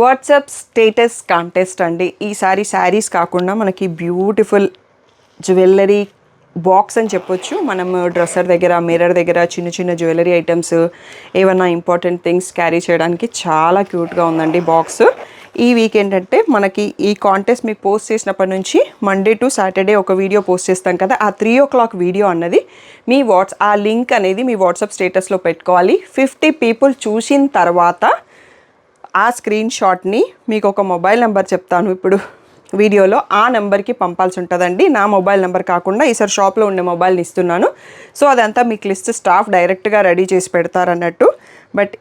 WhatsApp status contest అండి. ఈసారి శారీస్ కాకుండా మనకి బ్యూటిఫుల్ జ్యువెలరీ బాక్స్ అని చెప్పొచ్చు. మనం డ్రెస్సర్ దగ్గర, మిర్రర్ దగ్గర చిన్న చిన్న జ్యువెలరీ ఐటమ్స్, ఏమన్నా ఇంపార్టెంట్ థింగ్స్ క్యారీ చేయడానికి చాలా క్యూట్గా ఉందండి బాక్స్. ఈ వీక్ ఏంటంటే మనకి ఈ కాంటెస్ట్ మీకు పోస్ట్ చేసినప్పటి నుంచి మండే టు సాటర్డే ఒక వీడియో పోస్ట్ చేస్తాం కదా, ఆ 3 o'clock వీడియో అన్నది ఆ లింక్ అనేది మీ వాట్సాప్ స్టేటస్లో పెట్టుకోవాలి. 50 people చూసిన తర్వాత ఆ స్క్రీన్ షాట్ని మీకు ఒక మొబైల్ నెంబర్ చెప్తాను ఇప్పుడు వీడియోలో, ఆ నెంబర్కి పంపాల్సి ఉంటుందండి. నా మొబైల్ నెంబర్ కాకుండా ఈసారి షాప్లో ఉండే మొబైల్ని ఇస్తున్నాను. సో అదంతా మీకు లిస్ట్ స్టాఫ్ డైరెక్ట్గా రెడీ చేసి పెడతారన్నట్టు. బట్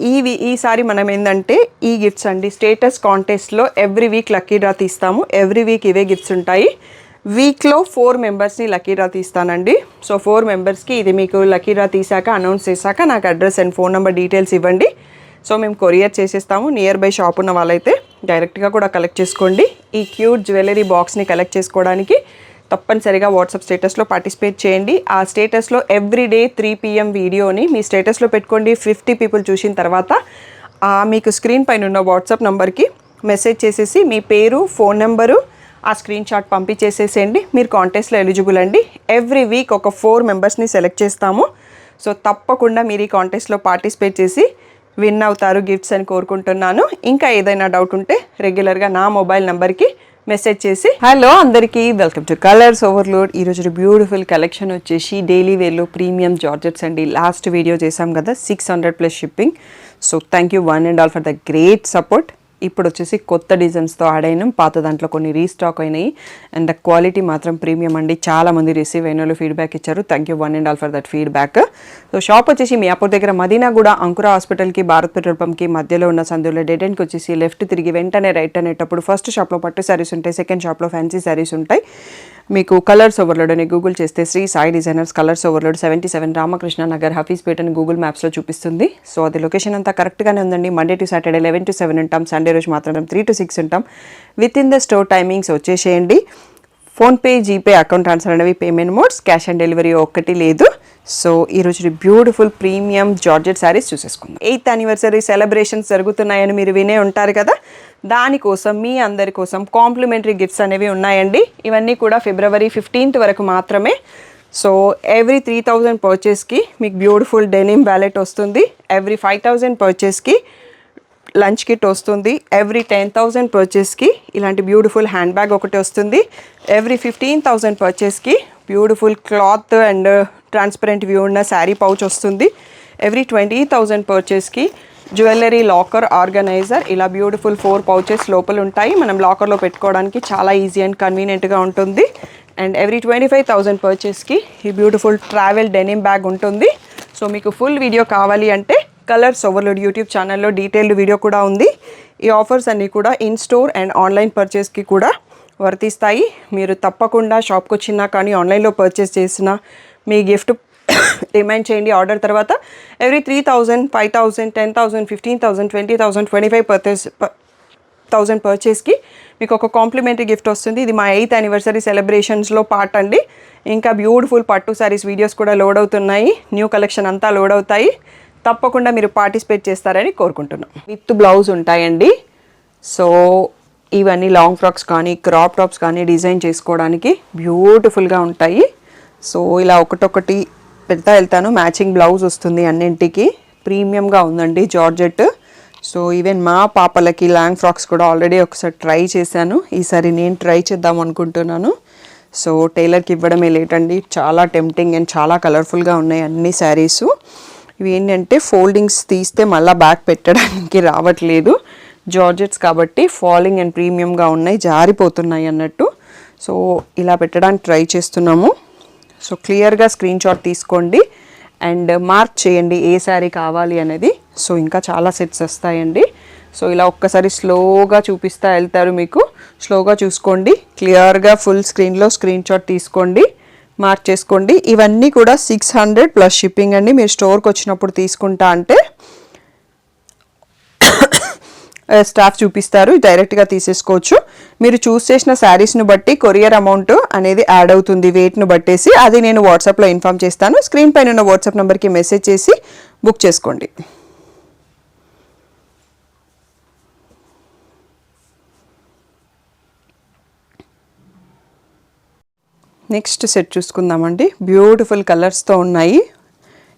ఈసారి మనం ఏంటంటే ఈ గిఫ్ట్స్ అండి, స్టేటస్ కాంటెస్ట్లో ఎవ్రీ వీక్ లక్కీ డ్రా తీస్తాము. ఎవ్రీ వీక్ ఇవే గిఫ్ట్స్ ఉంటాయి. వీక్లో 4 మెంబర్స్ని లక్కీ డ్రా తీస్తానండి. సో 4 మెంబర్స్కి ఇది మీకు లక్కీ డ్రా తీసాక అనౌన్స్ చేశాక నాకు address and phone number details ఇవ్వండి. సో మేము కొరియర్ చేసేస్తాము. నియర్ బై షాప్ ఉన్న వాళ్ళైతే డైరెక్ట్గా కూడా కలెక్ట్ చేసుకోండి. ఈ క్యూట్ జ్యువెలరీ బాక్స్ని కలెక్ట్ చేసుకోవడానికి తప్పనిసరిగా వాట్సాప్ స్టేటస్లో పార్టిసిపేట్ చేయండి. ఆ స్టేటస్లో ఎవ్రీడే 3 PM వీడియోని మీ స్టేటస్లో పెట్టుకోండి. 50 people చూసిన తర్వాత మీకు స్క్రీన్ పైన ఉన్న వాట్సాప్ నెంబర్కి మెసేజ్ చేసేసి మీ పేరు, ఫోన్ నెంబరు, ఆ స్క్రీన్ షాట్ పంపించేసేసేయండి. మీరు కాంటెస్ట్లో ఎలిజిబుల్ అండి. ఎవ్రీ వీక్ ఒక 4 మెంబర్స్ని సెలెక్ట్ చేస్తాము. సో తప్పకుండా మీరు ఈ కాంటెస్ట్లో పార్టిసిపేట్ చేసి విన్ అవుతారు గిఫ్ట్స్ అని కోరుకుంటున్నాను. ఇంకా ఏదైనా డౌట్ ఉంటే రెగ్యులర్గా నా మొబైల్ నెంబర్కి మెసేజ్ చేసి. హలో అందరికీ, వెల్కమ్ టు కలర్స్ ఓవర్లోడ్. ఈరోజు బ్యూటిఫుల్ కలెక్షన్ వచ్చేసి డైలీ వేర్లో ప్రీమియం జార్జెట్స్ అండి. లాస్ట్ వీడియో చేసాం కదా, 600+ shipping. So thank you one and all for the great support. ఇప్పుడు వచ్చేసి కొత్త డిజైన్స్తో యాడ్ అయినాం, పాత దాంట్లో కొన్ని రీస్టాక్ అయినాయి. అండ్ ద క్వాలిటీ మాత్రం ప్రీమియం అండి. చాలామంది రిసీవ్ అయిన వాళ్ళు ఫీడ్బ్యాక్ ఇచ్చారు. Thank you one and all for that feedback. So shop వచ్చేసి మియాపూర్ దగ్గర మదీనాగూడ అంకుర హాస్పిటల్కి, భారత్ పెట్రోల్ పంప్కి మధ్యలో ఉన్న సందులో డెడ్ ఎండ్కి వచ్చేసి లెఫ్ట్ తిరిగి వెంటనే రైట్ అనేటప్పుడు ఫస్ట్ షాప్లో పట్టు శారీస్ ఉంటాయి, సెకండ్ షాప్లో ఫ్యాన్సీ శారీస్ ఉంటాయి. మీకు కలర్స్ ఓవర్లోడ్ అని గూగుల్ చేస్తే Sri Sai designers colours overload 77 Ramakrishna Nagar Hafeezpet అని గూగుల్ మ్యాప్స్లో చూపిస్తుంది. సో అది లొకేషన్ అంతా కరెక్ట్గానే ఉందండి. మండే టు సాటర్డే 11 to 7 ఉంటాం. సండే రోజు మాత్రం 3 to 6 ఉంటాం. With in the store timings వచ్చేసేయండి. ఫోన్పే, జీపే, అకౌంట్ ట్రాన్స్ఫర్ అనేవి payment modes, cash on delivery ఒక్కటి లేదు. సో ఈరోజు బ్యూటిఫుల్ ప్రీమియం జార్జెట్ శారీస్ చూసేసుకుందాం. 8th anniversary సెలబ్రేషన్స్ జరుగుతున్నాయని మీరు వినే ఉంటారు కదా, దానికోసం మీ అందరి కోసం కాంప్లిమెంటరీ గిఫ్ట్స్ అనేవి ఉన్నాయండి. ఇవన్నీ కూడా February 15th వరకు మాత్రమే. సో ఎవ్రీ 3,000 పర్చేస్కి మీకు బ్యూటిఫుల్ డెనిమ్ వ్యాలెట్ వస్తుంది. ఎవ్రీ 5,000 పర్చేస్కి లంచ్ కిట్ వస్తుంది. ఎవ్రీ 10,000 పర్చేస్కి ఇలాంటి బ్యూటిఫుల్ హ్యాండ్ బ్యాగ్ ఒకటి వస్తుంది. ఎవ్రీ 15,000 పర్చేస్కి beautiful cloth and transparent view ఉన్న శారీ పౌచ్ వస్తుంది. ఎవ్రీ 20,000 పర్చేస్కి జ్యువెలరీ లాకర్ ఆర్గనైజర్, ఇలా బ్యూటిఫుల్ 4 pouches లోపల ఉంటాయి. మనం లాకర్లో పెట్టుకోవడానికి చాలా ఈజీ అండ్ కన్వీనియంట్గా ఉంటుంది. అండ్ ఎవ్రీ 25,000 పర్చేస్కి ఈ బ్యూటిఫుల్ ట్రావెల్ డెనిమ్ బ్యాగ్ ఉంటుంది. సో మీకు ఫుల్ వీడియో కావాలి అంటే కలర్స్ ఓవర్లోడ్ యూట్యూబ్ ఛానల్లో డీటెయిల్డ్ వీడియో కూడా ఉంది. ఈ ఆఫర్స్ అన్నీ కూడా ఇన్ స్టోర్ అండ్ ఆన్లైన్ పర్చేస్కి కూడా వర్తిస్తాయి. మీరు తప్పకుండా షాప్కి వచ్చినా కానీ ఆన్లైన్లో పర్చేస్ చేసిన మీ గిఫ్ట్ రిమైండ్ చేయండి ఆర్డర్ తర్వాత. ఎవ్రీ 3,000, 5,000, 10,000, 15,000, 20,000, 25,000 పర్చేస్కి మీకు ఒక కాంప్లిమెంటరీ గిఫ్ట్ వస్తుంది. ఇది మా 8th anniversary సెలబ్రేషన్స్లో పార్ట్ అండి. ఇంకా బ్యూటిఫుల్ పట్టు శారీస్ వీడియోస్ కూడా లోడ్ అవుతున్నాయి. న్యూ కలెక్షన్ అంతా లోడ్ అవుతాయి. తప్పకుండా మీరు పార్టిసిపేట్ చేస్తారని కోరుకుంటున్నాం. విత్ బ్లౌజ్ ఉంటాయండి. సో ఇవన్నీ లాంగ్ ఫ్రాక్స్ కానీ క్రాప్ టాప్స్ కానీ డిజైన్ చేసుకోవడానికి బ్యూటిఫుల్గా ఉంటాయి. సో ఇలా ఒకటొకటి పెడతా వెళ్తాను. మ్యాచింగ్ బ్లౌజ్ వస్తుంది అన్నింటికి. ప్రీమియంగా ఉందండి జార్జెట్. సో ఈవెన్ మా పాపలకి లాంగ్ ఫ్రాక్స్ కూడా ఆల్రెడీ ఒకసారి ట్రై చేశాను. ఈసారి నేను ట్రై చేద్దాం అనుకుంటున్నాను. సో టైలర్కి ఇవ్వడమే లేట్ అండి. చాలా టెంప్టింగ్ అండ్ చాలా కలర్ఫుల్గా ఉన్నాయి అన్ని శారీసు. ఇవి ఏంటంటే ఫోల్డింగ్స్ తీస్తే మళ్ళీ బ్యాక్ పెట్టడానికి రావట్లేదు. జార్జెట్స్ కాబట్టి ఫాలింగ్ అండ్ ప్రీమియంగా ఉన్నాయి, జారిపోతున్నాయి అన్నట్టు. సో ఇలా పెట్టడానికి ట్రై చేస్తున్నాము. సో క్లియర్గా స్క్రీన్ షాట్ తీసుకోండి అండ్ మార్క్ చేయండి ఏ శారీ కావాలి అనేది. సో ఇంకా చాలా సెట్స్ వస్తాయండి. సో ఇలా ఒక్కసారి స్లోగా చూపిస్తూ వెళ్తారు. మీకు స్లోగా చూసుకోండి, క్లియర్గా ఫుల్ స్క్రీన్లో స్క్రీన్ షాట్ తీసుకోండి, మార్క్ చేసుకోండి. ఇవన్నీ కూడా 600+ షిప్పింగ్ అండి. మీరు స్టోర్కి వచ్చినప్పుడు తీసుకుంటా అంటే స్టాఫ్ చూపిస్తారు, డైరెక్ట్గా తీసేసుకోవచ్చు. మీరు చూస్ చేసిన శారీస్ను బట్టి కొరియర్ అమౌంట్ అనేది యాడ్ అవుతుంది వెయిట్ను బట్టేసి. అది నేను వాట్సాప్లో ఇన్ఫామ్ చేస్తాను. స్క్రీన్ పైన ఉన్న వాట్సాప్ నెంబర్కి మెసేజ్ చేసి బుక్ చేసుకోండి. Next set చూసుకుందామండి. బ్యూటిఫుల్ కలర్స్తో ఉన్నాయి.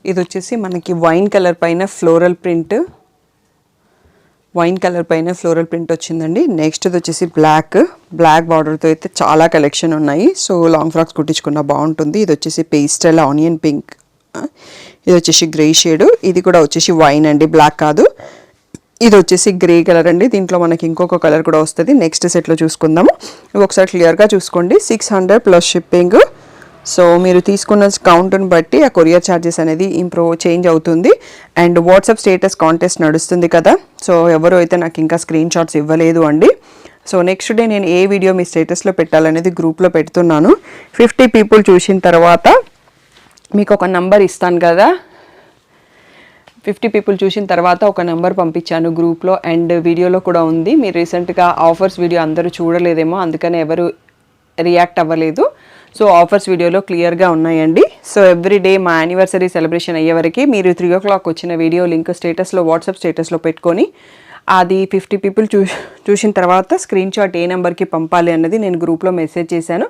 ఇది వచ్చేసి మనకి వైన్ కలర్ పైన ఫ్లోరల్ ప్రింట్ వచ్చిందండి. నెక్స్ట్ ఇది వచ్చేసి బ్లాక్ బార్డర్తో అయితే చాలా కలెక్షన్ ఉన్నాయి. సో లాంగ్ ఫ్రాక్స్ కుట్టించుకున్న బాగుంటుంది. ఇది వచ్చేసి పేస్టల్ ఆనియన్ పింక్, ఇది వచ్చేసి గ్రే షేడ్, ఇది కూడా వచ్చేసి వైన్ అండి, బ్లాక్ కాదు. ఇది వచ్చేసి గ్రే కలర్ అండి. దీంట్లో మనకి ఇంకొక కలర్ కూడా వస్తుంది. నెక్స్ట్ సెట్లో చూసుకుందాము. ఇవి ఒకసారి క్లియర్గా చూసుకోండి. 600 ప్లస్ షిప్పింగ్. సో మీరు తీసుకున్న కౌంట్ని బట్టి ఆ కొరియర్ ఛార్జెస్ అనేది చేంజ్ అవుతుంది. అండ్ వాట్సాప్ స్టేటస్ కాంటెస్ట్ నడుస్తుంది కదా, సో ఎవరు అయితే నాకు ఇంకా స్క్రీన్ షాట్స్ ఇవ్వలేదు అండి. సో నెక్స్ట్ డే నేను ఏ వీడియో మీ స్టేటస్లో పెట్టాలనేది గ్రూప్లో పెడుతున్నాను. 50 పీపుల్ చూసిన తర్వాత మీకు ఒక నంబర్ ఇస్తాను కదా, 50 పీపుల్ చూసిన తర్వాత ఒక నెంబర్ పంపించాను గ్రూప్లో, అండ్ వీడియోలో కూడా ఉంది. మీరు రీసెంట్గా ఆఫర్స్ వీడియో అందరూ చూడలేదేమో, అందుకని ఎవరు రియాక్ట్ అవ్వలేదు. సో ఆఫర్స్ వీడియోలో క్లియర్గా ఉన్నాయండి. సో ఎవ్రీ డే మా యానివర్సరీ సెలబ్రేషన్ అయ్యే వరకు మీరు 3 o'clock వచ్చిన వీడియో లింక్ స్టేటస్లో వాట్సాప్ స్టేటస్లో పెట్టుకొని అది 50 పీపుల్ చూసిన తర్వాత స్క్రీన్ షాట్ ఏ నెంబర్కి పంపాలి అన్నది నేను గ్రూప్లో మెసేజ్ చేశాను.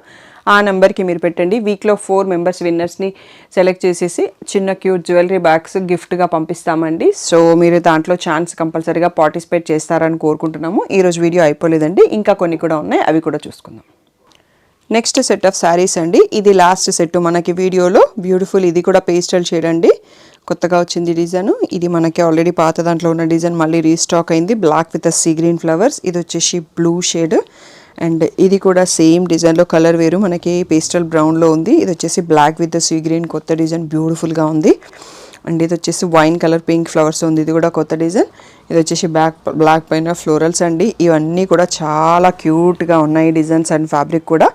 ఆ నెంబర్కి మీరు పెట్టండి. వీక్లో 4 మెంబర్స్ విన్నర్స్ని సెలెక్ట్ చేసేసి చిన్న క్యూట్ జ్యువెలరీ బ్యాగ్స్ గిఫ్ట్గా పంపిస్తామండి. సో మీరు దాంట్లో ఛాన్స్ కంపల్సరీగా పార్టిసిపేట్ చేస్తారని కోరుకుంటున్నాము. ఈరోజు వీడియో అయిపోలేదండి, ఇంకా కొన్ని కూడా ఉన్నాయి, అవి కూడా చూసుకుందాం. నెక్స్ట్ సెట్ ఆఫ్ శారీస్ అండి. ఇది లాస్ట్ సెట్ మనకి వీడియోలో. బ్యూటిఫుల్, ఇది కూడా పేస్టల్ షేడ్ అండి, కొత్తగా వచ్చింది డిజైన్. ఇది మనకి ఆల్రెడీ పాత దాంట్లో ఉన్న డిజైన్ మళ్ళీ రీస్టాక్ అయింది. Black with sea green flowers. ఇది వచ్చేసి బ్లూ షేడ్, అండ్ ఇది కూడా సేమ్ డిజైన్లో కలర్ వేరు, మనకి పేస్టల్ బ్రౌన్లో ఉంది. ఇది వచ్చేసి బ్లాక్ విత్ సీ గ్రీన్, కొత్త డిజైన్, బ్యూటిఫుల్గా ఉంది. అండ్ ఇది వచ్చేసి వైన్ కలర్ పింక్ ఫ్లవర్స్ ఉంది, ఇది కూడా కొత్త డిజైన్. ఇది వచ్చేసి బ్లాక్ పైన ఫ్లోరల్స్ అండి. ఇవన్నీ కూడా చాలా క్యూట్గా ఉన్నాయి డిజైన్స్ అండ్ ఫ్యాబ్రిక్ కూడా,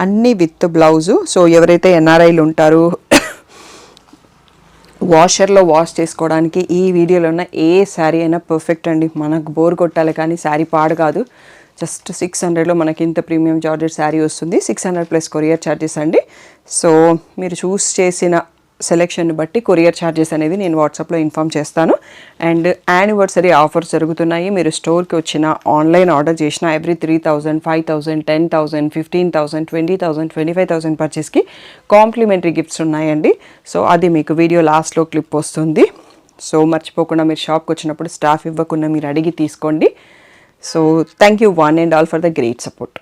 అన్నీ విత్ బ్లౌజు. సో ఎవరైతే ఎన్ఆర్ఐలు ఉంటారో వాషర్లో వాష్ చేసుకోవడానికి ఈ వీడియోలో ఉన్న ఏ శారీ అయినా పర్ఫెక్ట్ అండి. మనకు బోర్ కొట్టాలి కానీ శారీ పాడు కాదు. జస్ట్ 600లో మనకి ఇంత ప్రీమియం జార్జెట్ శారీ వస్తుంది. 600 ప్లస్ కొరియర్ ఛార్జెస్ అండి. సో మీరు చూస్ చేసిన సెలెక్షన్ బట్టి కొరియర్ ఛార్జెస్ అనేది నేను వాట్సాప్లో ఇన్ఫామ్ చేస్తాను. అండ్ యానివర్సరీ ఆఫర్స్ జరుగుతున్నాయి. మీరు స్టోర్కి వచ్చిన ఆన్లైన్ ఆర్డర్ చేసిన ఎవ్రీ 3,000, 5,000, 10,000, 15,000, 20,000, 25,000 పర్చేస్కి కాంప్లిమెంటరీ గిఫ్ట్స్ ఉన్నాయండి. సో అది మీకు వీడియో లాస్ట్లో క్లిప్ వస్తుంది. సో మర్చిపోకుండా మీరు షాప్కి వచ్చినప్పుడు స్టాఫ్ ఇవ్వకుండా మీరు అడిగి తీసుకోండి. So thank you one and all for the great support.